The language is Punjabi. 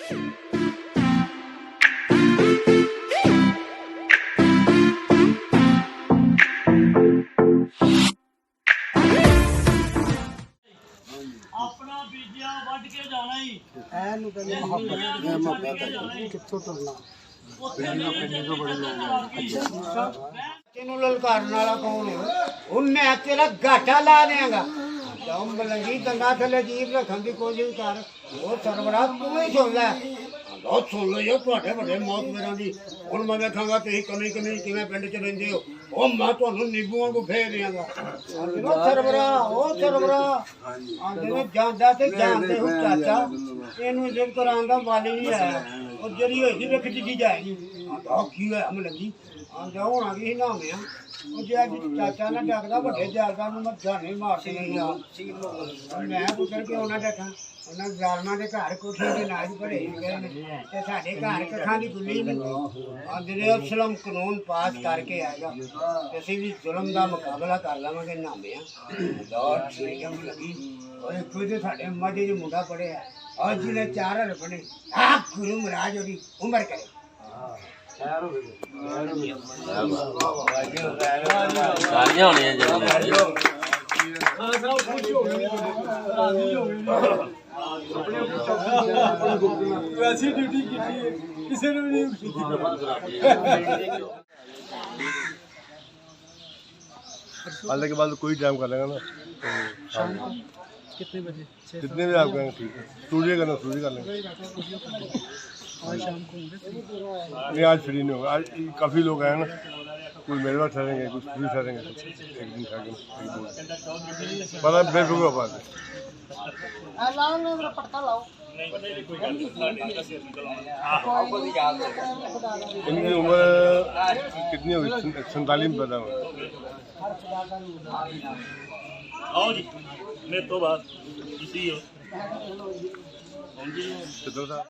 अपना बीजिया वढ़ के जाना ही कित्थों तुरना ललकारन वाला कौन है? मैं तेरा घाटा ला देगा। मलंगी दंगा थले जीव रखने की कोशिश कर। वो सरबराह तू ही सुन लै। बहुत सुन लो यार ਤੁਹਾਡੇ ਵੱਡੇ ਮੌਤ ਮੇਰਾਂ ਦੀ ਹੁਣ ਮੈਂ ਵੇਖਾਂਗਾ ਤੁਸੀਂ ਕਮੀ ਕਿਵੇਂ ਪਿੰਡ ਚ ਰਹਿੰਦੇ ਹੋ ਉਹ ਮੈਂ ਤੁਹਾਨੂੰ ਨਿੰਬੂਆਂ ਕੋ ਫੇਰ ਦਿਆਂਗਾ ਉਹ ਸਰਬਰਾਹ ਆਂਦੇ ਜਾਂਦਾ ਤੇ ਜਾਣਦੇ ਹੋ ਚਾਚਾ ਇਹਨੂੰ ਜਿੱਦ ਕਰਾਂ ਦਾ ਵਾਲੀ ਨਹੀਂ ਆਇਆ ਉਹ ਜਿਹੜੀ ਹੋਈ ਵੇਖ ਜਿੱਦੀ ਜਾਏਗੀ ਆਹ ਕੀ ਹੋਇਆ ਮਲੰਗੀ ਆਂਦਾ ਹੋਣਾ ਕੀ ਨਾ ਹੋਇਆ ਉਹ ਜੇ ਅੱਜ ਚਾਚਾ ਨਾ ਡੱਕਦਾ ਵੱਡੇ ਜਾਲਦਾਰ ਨੂੰ ਮੈਂ ਜਾਣੇ ਮਾਰਦੇ ਨਹੀਂ ਆ ਮੈਂ ਪੁੱਛਣ ਕਿ ਉਹਨਾਂ ਦੇਖਾਂ ਉਹਨਾਂ ਜ਼ਾਲਮਾਂ ਦੇ ਘਰ ਕੋਠੇ ਦੇ ਨਾਜ ਭਰੇ ਗਏ ਨੇ ਤੇ ਸਾਡੇ ਘਰ ਕੱਖਾਂ ਦੀ ਗੁੱਲੀ ਨਹੀਂ ਆਂਦੇ ਅਸਲਮ ਕਾਨੂੰਨ ਪਾਸ ਕਰਕੇ ਆਏਗਾ ਤੇ ਅਸੀਂ ਵੀ ਜ਼ੁਲਮ ਦਾ ਮੁਕਾਬਲਾ ਕਰ ਲਵਾਂਗੇ ਨਾਮਿਆਂ ਦੌੜ ਠੀਕ ਹੈ ਲੱਗੀ ਔਰ ਕੋਈ ਸਾਡੇ ਮੱਝੇ ਦੇ ਮੁੰਡਾ ਪੜਿਆ ਅੱਜ ਨੇ 4 ਰੁਪਏ ਆ ਗੁਰੂ ਮਹਾਰਾਜ ਉਹਦੀ ਉਮਰ ਕਰੇ गालियां होनी चाहिए वैसी ड्यूटी की किसी ने भी नहीं हाल के बाद कोई टाइम कर लेगा ना कितने बजे कितने बजे आप करेंगे ठीक है स्टूडियो कर लेंगे आज शाम को नहीं आज फ्री नहीं होगा आज काफ़ी लोग आए ना कोई मेरे पास ठहरेंगे कुछ फ्री ठहरेंगे एक दिन ठहरेंगे पता बेफिक्र बात है इनकी उम्र कितनी होगी 47 में पैदा हुआ आओ जी मेरे तो बाद किसी हो कितना था